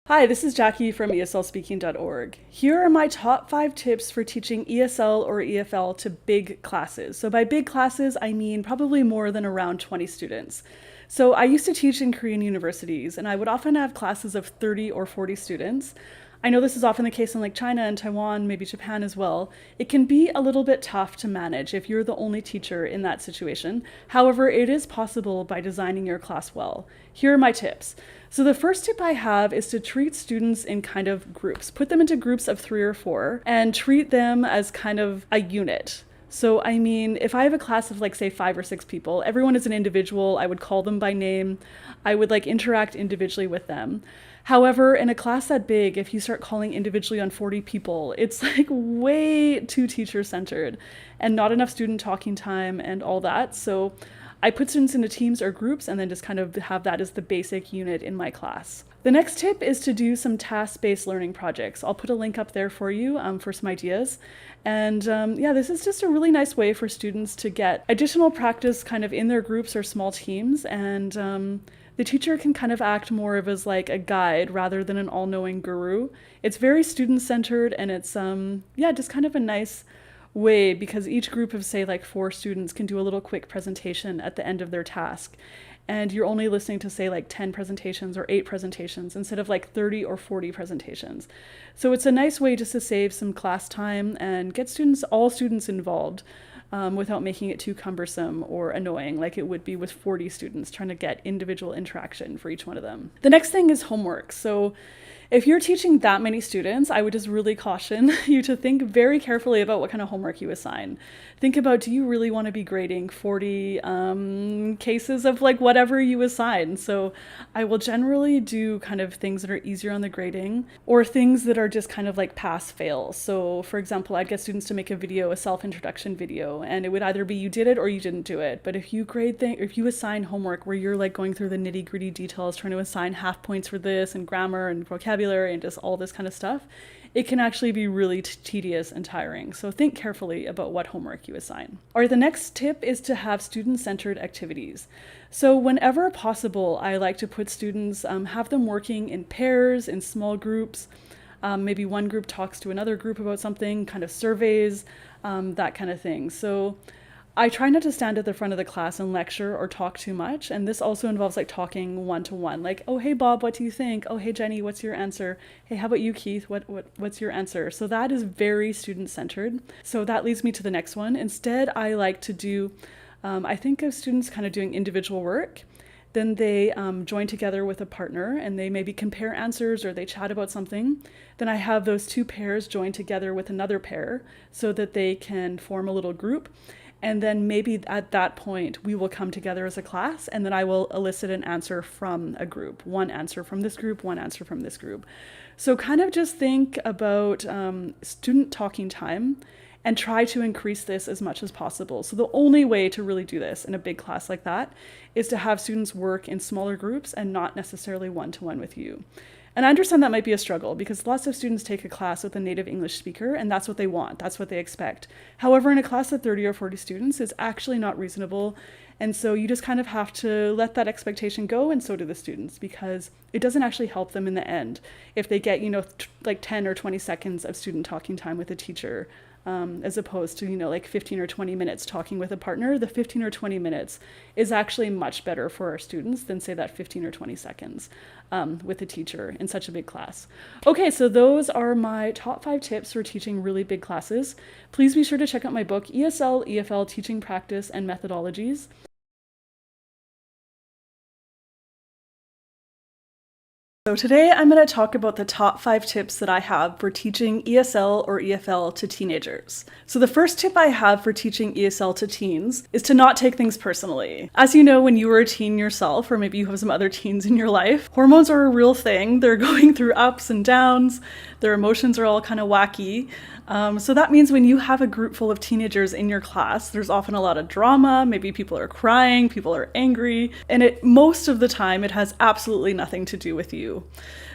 Hi, this is Jackie from ESLspeaking.org. Here are my top 5 tips for teaching ESL or EFL to big classes. So by big classes, I mean probably more than around 20 students. So I used to teach in Korean universities, and I would often have classes of 30 or 40 students. I know this is often the case in like China and Taiwan, maybe Japan as well. It can be a little bit tough to manage if you're the only teacher in that situation. However, it is possible by designing your class well. Here are my tips. So the first tip I have is to treat students in kind of groups. Put them into groups of 3 or 4 and treat them as kind of a unit. So, I mean, if I have a class of like, say, 5 or 6 people, everyone is an individual. I would call them by name. I would like interact individually with them. However, in a class that big, if you start calling individually on 40 people, it's like way too teacher-centered and not enough student talking time and all that. So I put students into teams or groups and then just kind of have that as the basic unit in my class. The next tip is to do some task-based learning projects. I'll put a link up there for you for some ideas. And yeah, this is just a really nice way for students to get additional practice kind of in their groups or small teams. And the teacher can kind of act more of as like a guide rather than an all-knowing guru. It's very student-centered and it's yeah, just kind of a nice way because each group of say like 4 students can do a little quick presentation at the end of their task. And you're only listening to say like 10 presentations or 8 presentations instead of like 30 or 40 presentations. So it's a nice way just to save some class time and get all students involved without making it too cumbersome or annoying like it would be with 40 students trying to get individual interaction for each one of them. The next thing is homework. So if you're teaching that many students, I would just really caution you to think very carefully about what kind of homework you assign. Think about, do you really want to be grading 40 cases of like whatever you assign? So I will generally do kind of things that are easier on the grading or things that are just kind of like pass fail. So for example, I'd get students to make a video, a self-introduction video, and it would either be you did it or you didn't do it. But if you if you assign homework where you're like going through the nitty-gritty details, trying to assign half points for this and grammar and vocabulary and just all this kind of stuff, it can actually be really tedious and tiring. So think carefully about what homework you assign. All right, the next tip is to have student-centered activities. So whenever possible, I like to put students, have them working in pairs, in small groups. Maybe one group talks to another group about something, kind of surveys, that kind of thing. So I try not to stand at the front of the class and lecture or talk too much. And this also involves like talking one-to-one, like, oh, hey, Bob, what do you think? Oh, hey, Jenny, what's your answer? Hey, how about you, Keith? What's your answer? So that is very student-centered. So that leads me to the next one. Instead, I like to do, I think of students kind of doing individual work. Then they join together with a partner and they maybe compare answers or they chat about something. Then I have those 2 pairs join together with another pair so that they can form a little group. And then maybe at that point, we will come together as a class and then I will elicit an answer from a group. One answer from this group, one answer from this group. So kind of just think about student talking time and try to increase this as much as possible. So the only way to really do this in a big class like that is to have students work in smaller groups and not necessarily one-to-one with you. And I understand that might be a struggle because lots of students take a class with a native English speaker and that's what they want, that's what they expect. However, in a class of 30 or 40 students, it's actually not reasonable. And so you just kind of have to let that expectation go, and so do the students, because it doesn't actually help them in the end if they get, like 10 or 20 seconds of student talking time with a teacher. As opposed to, like 15 or 20 minutes talking with a partner. The 15 or 20 minutes is actually much better for our students than say that 15 or 20 seconds with a teacher in such a big class. Okay, so those are my top 5 tips for teaching really big classes. Please be sure to check out my book, ESL, EFL Teaching Practice and Methodologies. So today I'm going to talk about the top 5 tips that I have for teaching ESL or EFL to teenagers. So the first tip I have for teaching ESL to teens is to not take things personally. As you know, when you were a teen yourself, or maybe you have some other teens in your life, hormones are a real thing. They're going through ups and downs. Their emotions are all kind of wacky. So that means when you have a group full of teenagers in your class, there's often a lot of drama. Maybe people are crying, people are angry, and most of the time it has absolutely nothing to do with you.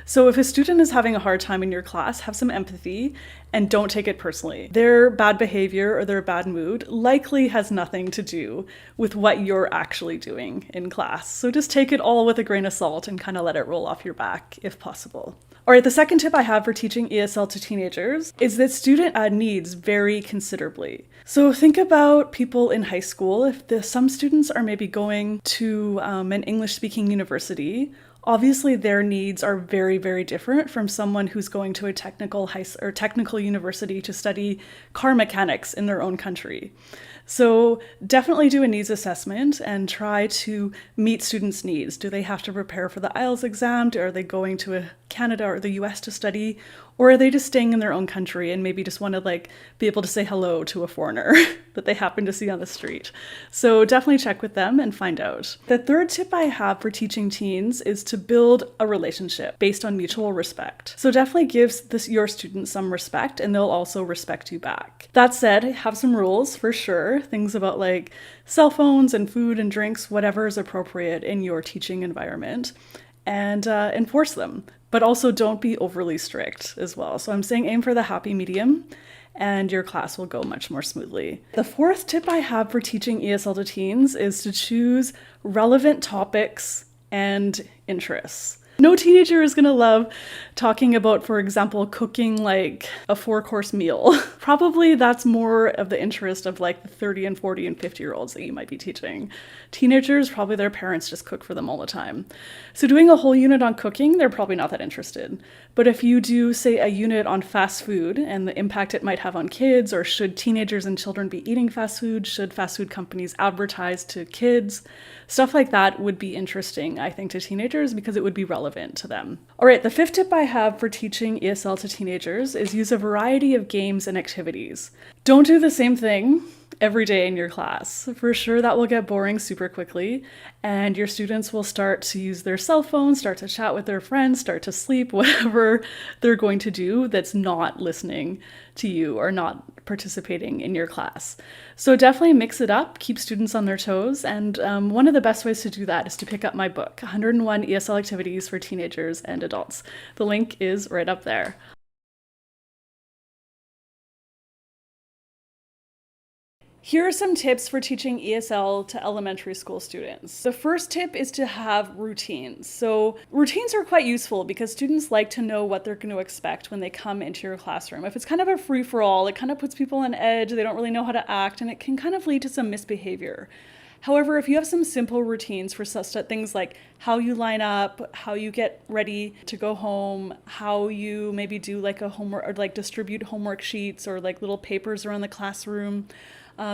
So if a student is having a hard time in your class, have some empathy and don't take it personally. Their bad behavior or their bad mood likely has nothing to do with what you're actually doing in class. So just take it all with a grain of salt and kind of let it roll off your back if possible. All right, the second tip I have for teaching ESL to teenagers is that student needs vary considerably. So think about people in high school. If some students are maybe going to an English-speaking university, obviously their needs are very, very different from someone who's going to a technical university to study car mechanics in their own country. So definitely do a needs assessment and try to meet students' needs. Do they have to prepare for the IELTS exam? Are they going to Canada or the US to study? Or are they just staying in their own country and maybe just want to be able to say hello to a foreigner that they happen to see on the street? So definitely check with them and find out. The third tip I have for teaching teens is to build a relationship based on mutual respect. So definitely give your students some respect and they'll also respect you back. That said, have some rules for sure. Things about cell phones and food and drinks, whatever is appropriate in your teaching environment, and enforce them. But also don't be overly strict as well. So I'm saying aim for the happy medium and your class will go much more smoothly. The fourth tip I have for teaching ESL to teens is to choose relevant topics and interests. No teenager is gonna love talking about, for example, cooking a 4-course meal. Probably that's more of the interest of the 30 and 40 and 50-year-olds that you might be teaching. Teenagers, probably their parents just cook for them all the time. So doing a whole unit on cooking, they're probably not that interested. But if you do, say, a unit on fast food and the impact it might have on kids, or should teenagers and children be eating fast food, should fast food companies advertise to kids, stuff like that would be interesting, I think, to teenagers because it would be relevant to them. All right, the fifth tip I have for teaching ESL to teenagers is use a variety of games and activities. Don't do the same thing every day in your class. For sure, that will get boring super quickly, and your students will start to use their cell phones, start to chat with their friends, start to sleep, whatever they're going to do that's not listening to you or not participating in your class. So definitely mix it up, keep students on their toes, and one of the best ways to do that is to pick up my book, 101 ESL Activities for Teenagers and Adults. The link is right up there. Here are some tips for teaching ESL to elementary school students. The first tip is to have routines. So routines are quite useful because students like to know what they're going to expect when they come into your classroom. If it's kind of a free-for-all, it kind of puts people on edge, they don't really know how to act, and it can kind of lead to some misbehavior. However, if you have some simple routines for things like how you line up, how you get ready to go home, how you maybe do a homework or distribute homework sheets or little papers around the classroom,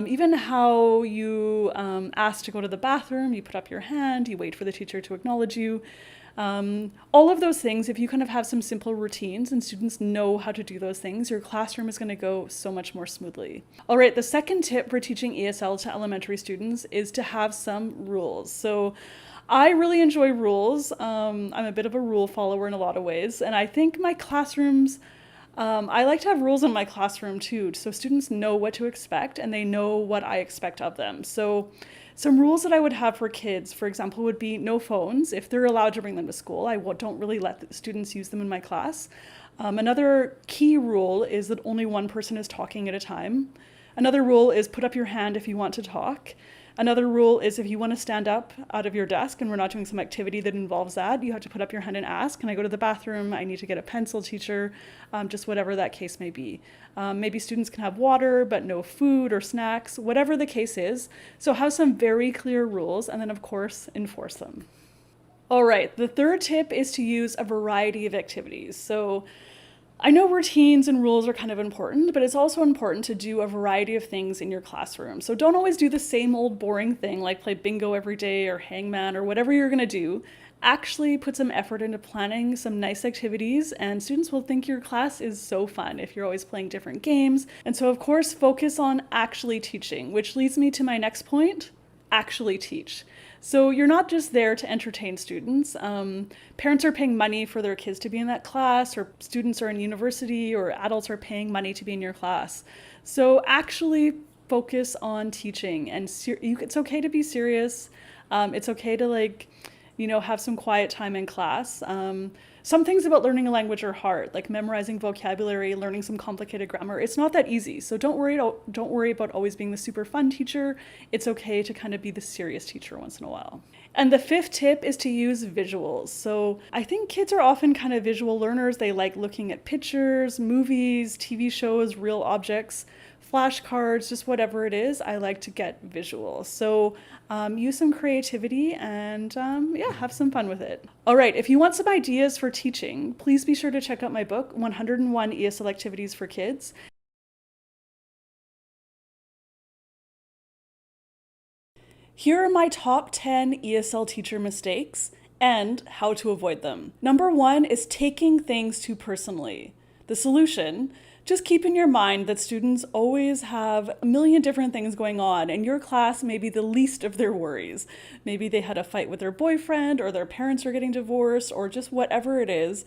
even how you ask to go to the bathroom, you put up your hand, you wait for the teacher to acknowledge you. All of those things, if you kind of have some simple routines and students know how to do those things, your classroom is going to go so much more smoothly. All right, the second tip for teaching ESL to elementary students is to have some rules. So I really enjoy rules. I'm a bit of a rule follower in a lot of ways, and I think my classrooms I like to have rules in my classroom too, so students know what to expect and they know what I expect of them. So some rules that I would have for kids, for example, would be no phones. If they're allowed to bring them to school, I don't really let the students use them in my class. Another key rule is that only one person is talking at a time. Another rule is put up your hand if you want to talk. Another rule is if you want to stand up out of your desk and we're not doing some activity that involves that, you have to put up your hand and ask, can I go to the bathroom? I need to get a pencil, teacher, just whatever that case may be. Maybe students can have water, but no food or snacks, whatever the case is. So have some very clear rules and then of course enforce them. All right, the third tip is to use a variety of activities. So I know routines and rules are kind of important, but it's also important to do a variety of things in your classroom. So don't always do the same old boring thing like play bingo every day or hangman or whatever you're going to do. Actually put some effort into planning some nice activities, and students will think your class is so fun if you're always playing different games. And so of course focus on actually teaching, which leads me to my next point, actually teach. So you're not just there to entertain students. Parents are paying money for their kids to be in that class, or students are in university, or adults are paying money to be in your class. So actually focus on teaching, and it's okay to be serious. It's okay to have some quiet time in class. Some things about learning a language are hard, like memorizing vocabulary, learning some complicated grammar. It's not that easy. So don't worry about always being the super fun teacher. It's okay to kind of be the serious teacher once in a while. And the fifth tip is to use visuals. So I think kids are often kind of visual learners. They like looking at pictures, movies, TV shows, real objects, flashcards, just whatever it is. I like to get visuals. So use some creativity and yeah, have some fun with it. All right, if you want some ideas for teaching, please be sure to check out my book, 101 ESL Activities for Kids. Here are my top 10 ESL teacher mistakes and how to avoid them. Number one is taking things too personally. The solution, just keep in your mind that students always have a million different things going on, and your class may be the least of their worries. Maybe they had a fight with their boyfriend, or their parents are getting divorced, or just whatever it is.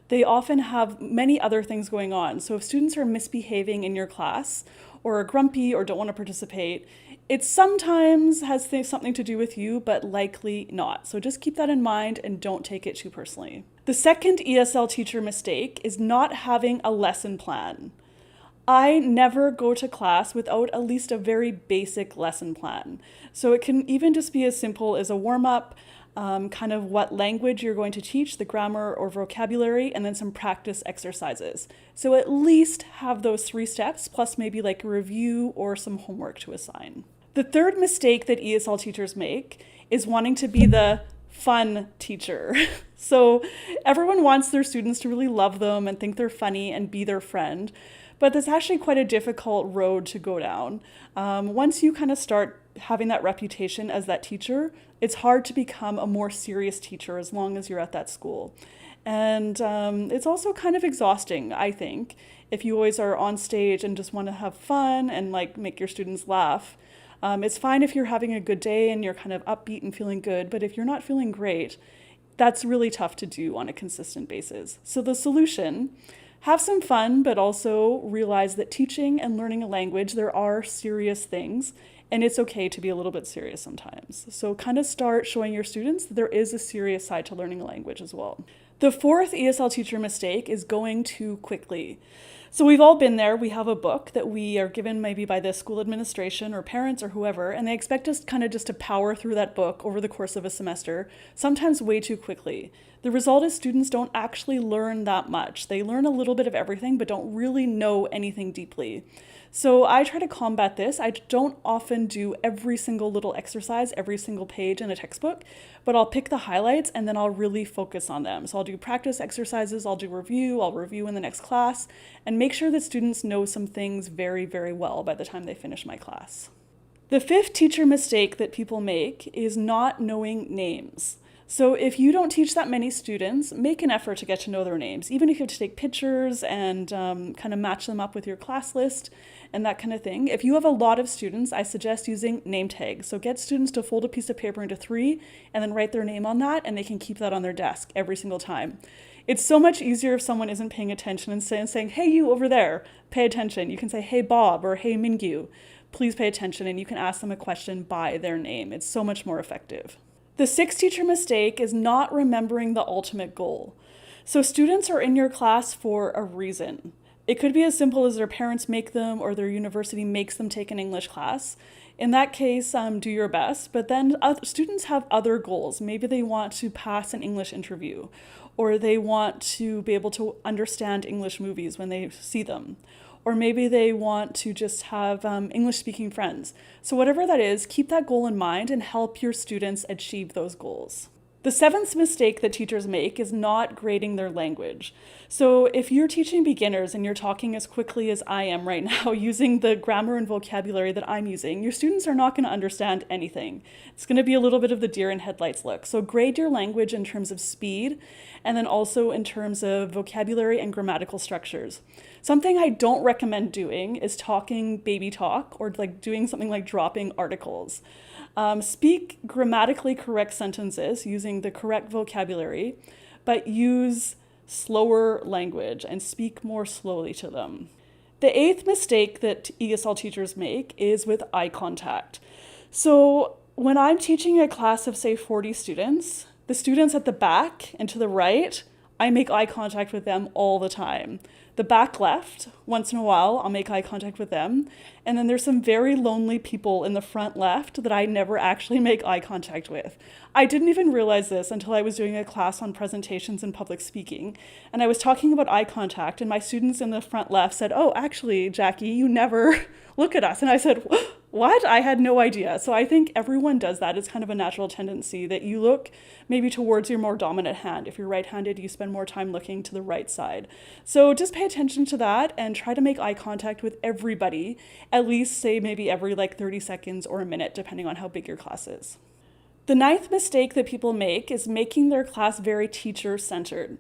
They often have many other things going on. So if students are misbehaving in your class, or are grumpy, or don't want to participate, it sometimes has something to do with you, but likely not. So just keep that in mind and don't take it too personally. The second ESL teacher mistake is not having a lesson plan. I never go to class without at least a very basic lesson plan. So it can even just be as simple as a warm-up, kind of what language you're going to teach, the grammar or vocabulary, and then some practice exercises. So at least have those 3 steps, plus maybe like a review or some homework to assign. The third mistake that ESL teachers make is wanting to be the fun teacher. So everyone wants their students to really love them and think they're funny and be their friend, but that's actually quite a difficult road to go down. Once you kind of start having that reputation as that teacher, it's hard to become a more serious teacher as long as you're at that school. And it's also kind of exhausting, I think, if you always are on stage and just want to have fun and like make your students laugh. It's fine if you're having a good day and you're kind of upbeat and feeling good, but if you're not feeling great, that's really tough to do on a consistent basis. So the solution, have some fun, but also realize that teaching and learning a language, there are serious things, and it's okay to be a little bit serious sometimes. So kind of start showing your students that there is a serious side to learning a language as well. The fourth ESL teacher mistake is going too quickly. So we've all been there. We have a book that we are given maybe by the school administration or parents or whoever, and they expect us kind of just to power through that book over the course of a semester, sometimes way too quickly. The result is students don't actually learn that much. They learn a little bit of everything, but don't really know anything deeply. So I try to combat this. I don't often do every single little exercise, every single page in a textbook, but I'll pick the highlights and then I'll really focus on them. So I'll do practice exercises, I'll review in the next class, and make sure that students know some things very, very well by the time they finish my class. The fifth teacher mistake that people make is not knowing names. So if you don't teach that many students, make an effort to get to know their names, even if you have to take pictures and kind of match them up with your class list and that kind of thing. If you have a lot of students, I suggest using name tags. So get students to fold a piece of paper into 3 and then write their name on that, and they can keep that on their desk every single time. It's so much easier if someone isn't paying attention and saying, hey, you over there, pay attention. You can say, hey, Bob, or hey, Mingyu, please pay attention, and you can ask them a question by their name. It's so much more effective. The sixth teacher mistake is not remembering the ultimate goal. So students are in your class for a reason. It could be as simple as their parents make them or their university makes them take an English class. In that case, do your best, but then students have other goals. Maybe they want to pass an English interview, or they want to be able to understand English movies when they see them. Or maybe they want to just have English-speaking friends. So whatever that is, keep that goal in mind and help your students achieve those goals. The seventh mistake that teachers make is not grading their language. So if you're teaching beginners and you're talking as quickly as I am right now, using the grammar and vocabulary that I'm using, your students are not going to understand anything. It's going to be a little bit of the deer in headlights look. So grade your language in terms of speed, and then also in terms of vocabulary and grammatical structures. Something I don't recommend doing is talking baby talk, or like doing something like dropping articles. Speak grammatically correct sentences using the correct vocabulary, but use slower language and speak more slowly to them. The eighth mistake that ESL teachers make is with eye contact. So when I'm teaching a class of, say, 40 students, The students at the back and to the right, I make eye contact with them all the time. The back left, once in a while, I'll make eye contact with them. And then there's some very lonely people in the front left that I never actually make eye contact with. I didn't even realize this until I was doing a class on presentations and public speaking. And I was talking about eye contact, and my students in the front left said, "Oh, actually, Jackie, you never look at us." And I said, "What? I had no idea." So I think everyone does that. It's kind of a natural tendency that you look maybe towards your more dominant hand. If you're right-handed, you spend more time looking to the right side. So just pay attention to that and try to make eye contact with everybody, at least say maybe every like 30 seconds or a minute, depending on how big your class is. The ninth mistake that people make is making their class very teacher-centered.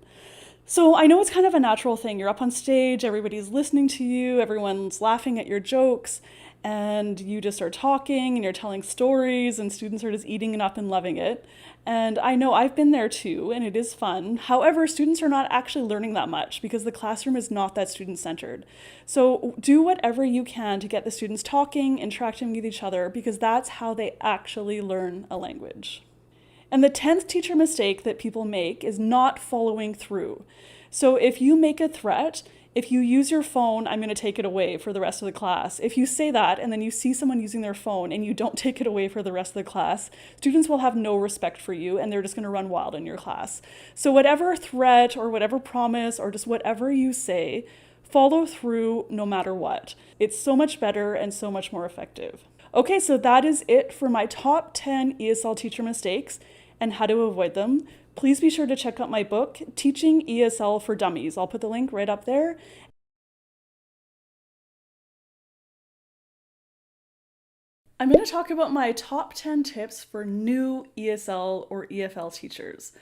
So I know it's kind of a natural thing. You're up on stage, everybody's listening to you, everyone's laughing at your jokes, and you just start talking and you're telling stories and students are just eating it up and loving it. And I know I've been there too, and it is fun. However, students are not actually learning that much because the classroom is not that student-centered. So do whatever you can to get the students talking, interacting with each other, because that's how they actually learn a language. And the 10th teacher mistake that people make is not following through. So if you make a threat, if you use your phone, I'm going to take it away for the rest of the class. If you say that and then you see someone using their phone and you don't take it away for the rest of the class, students will have no respect for you and they're just going to run wild in your class. So whatever threat or whatever promise or just whatever you say, follow through no matter what. It's so much better and so much more effective. Okay, so that is it for my top 10 ESL teacher mistakes and how to avoid them. Please be sure to check out my book, Teaching ESL for Dummies. I'll put the link right up there. I'm going to talk about my top 10 tips for new ESL or EFL teachers.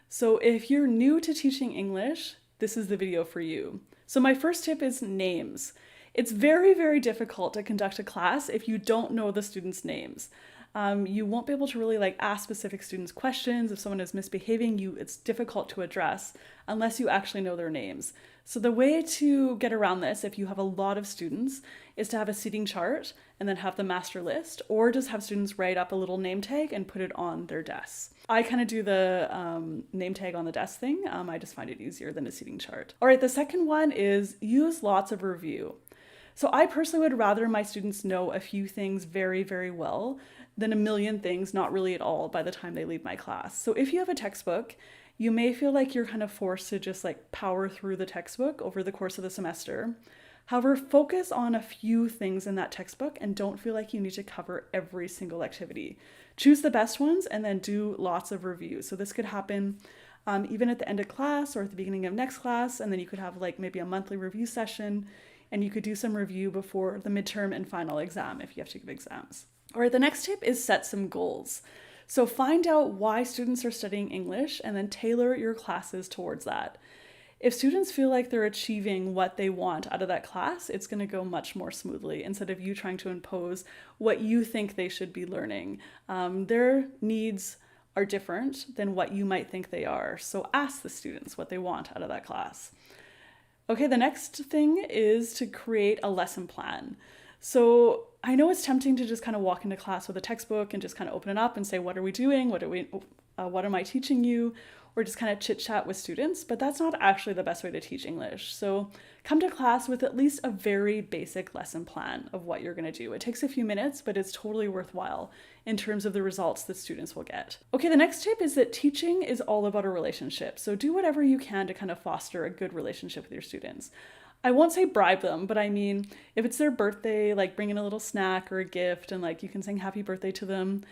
So if you're new to teaching English, this is the video for you. So my first tip is names. It's very, very difficult to conduct a class if you don't know the students' names. You won't be able to really ask specific students questions. If someone is misbehaving, it's difficult to address unless you actually know their names. So the way to get around this, if you have a lot of students, is to have a seating chart and then have the master list, or just have students write up a little name tag and put it on their desks. I kind of do the name tag on the desk thing. I just find it easier than a seating chart. All right, the second one is use lots of review. So I personally would rather my students know a few things very, very well than a million things not really at all by the time they leave my class. So if you have a textbook, you may feel like you're kind of forced to just power through the textbook over the course of the semester. However, focus on a few things in that textbook and don't feel like you need to cover every single activity. Choose the best ones and then do lots of reviews. So this could happen even at the end of class or at the beginning of next class, and then you could have maybe a monthly review session, and you could do some review before the midterm and final exam if you have to give exams. All right, the next tip is set some goals. So find out why students are studying English and then tailor your classes towards that. If students feel like they're achieving what they want out of that class, it's going to go much more smoothly instead of you trying to impose what you think they should be learning. Their needs are different than what you might think they are. So ask the students what they want out of that class. Okay, the next thing is to create a lesson plan. So I know it's tempting to just kind of walk into class with a textbook and just kind of open it up and say, what are we doing? What am I teaching you? Or just kind of chit chat with students, but that's not actually the best way to teach English. So come to class with at least a very basic lesson plan of what you're going to do. It takes a few minutes, but it's totally worthwhile in terms of the results that students will get. Okay, the next tip is that teaching is all about a relationship. So do whatever you can to kind of foster a good relationship with your students. I won't say bribe them, but I mean, if it's their birthday, bring in a little snack or a gift and you can sing happy birthday to them.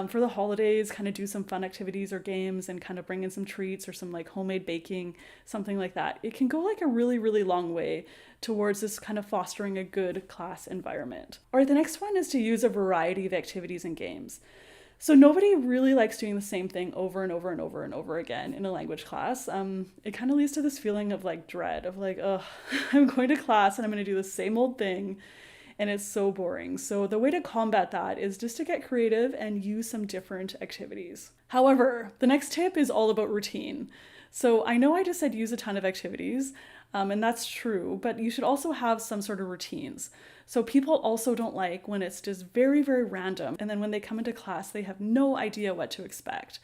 For the holidays, kind of do some fun activities or games and kind of bring in some treats or some homemade baking, something like that. It can go a really, really long way towards this kind of fostering a good class environment. All right, the next one is to use a variety of activities and games. So nobody really likes doing the same thing over and over and over and over again in a language class. It kind of leads to this feeling of dread of oh, I'm going to class and I'm going to do the same old thing and it's so boring. So the way to combat that is just to get creative and use some different activities. However, the next tip is all about routine. So I know I just said use a ton of activities, and that's true, but you should also have some sort of routines. So people also don't like when it's just very, very random, and then when they come into class, they have no idea what to expect.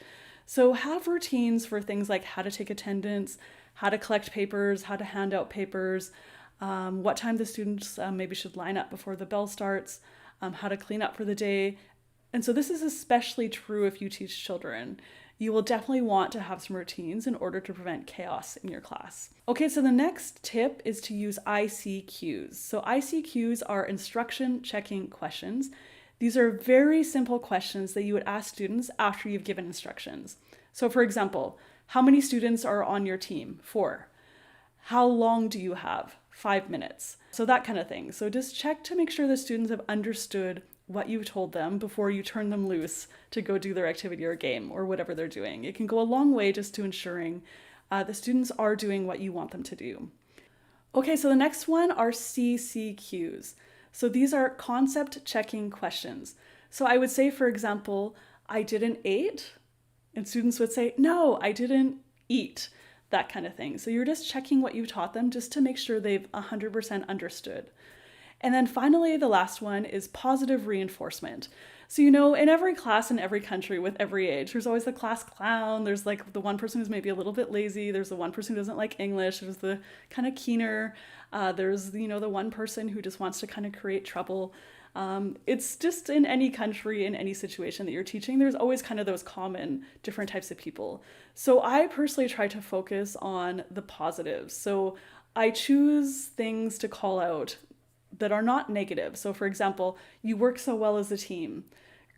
So have routines for things like how to take attendance, how to collect papers, how to hand out papers, what time the students maybe should line up before the bell starts, how to clean up for the day. And so this is especially true if you teach children. You will definitely want to have some routines in order to prevent chaos in your class. Okay, so the next tip is to use ICQs. So ICQs are instruction checking questions. These are very simple questions that you would ask students after you've given instructions. So for example, how many students are on your team? 4. How long do you have? 5 minutes. So that kind of thing. So just check to make sure the students have understood what you've told them before you turn them loose to go do their activity or game or whatever they're doing. It can go a long way just to ensuring the students are doing what you want them to do. Okay, so the next one are CCQs. So these are concept checking questions. So I would say, for example, I didn't eat, and students would say, no, I didn't eat, that kind of thing. So you're just checking what you taught them just to make sure they've 100% understood. And then finally, the last one is positive reinforcement. So, in every class in every country with every age, there's always the class clown. There's like the one person who's maybe a little bit lazy. There's the one person who doesn't like English. There's the kind of keener. There's, the one person who just wants to kind of create trouble. It's just in any country, in any situation that you're teaching, there's always kind of those common different types of people. So I personally try to focus on the positives. So I choose things to call out that are not negative. So for example, you work so well as a team,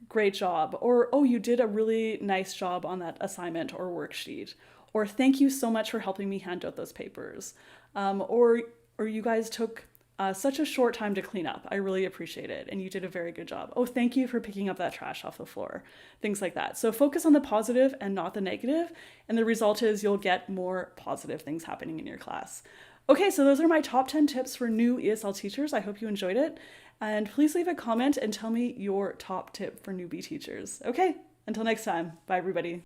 great job. Or, oh, you did a really nice job on that assignment or worksheet. Or thank you so much for helping me hand out those papers. Or you guys took such a short time to clean up. I really appreciate it. And you did a very good job. Oh, thank you for picking up that trash off the floor. Things like that. So focus on the positive and not the negative. And the result is you'll get more positive things happening in your class. Okay, so those are my top 10 tips for new ESL teachers. I hope you enjoyed it. And please leave a comment and tell me your top tip for newbie teachers. Okay, until next time. Bye, everybody.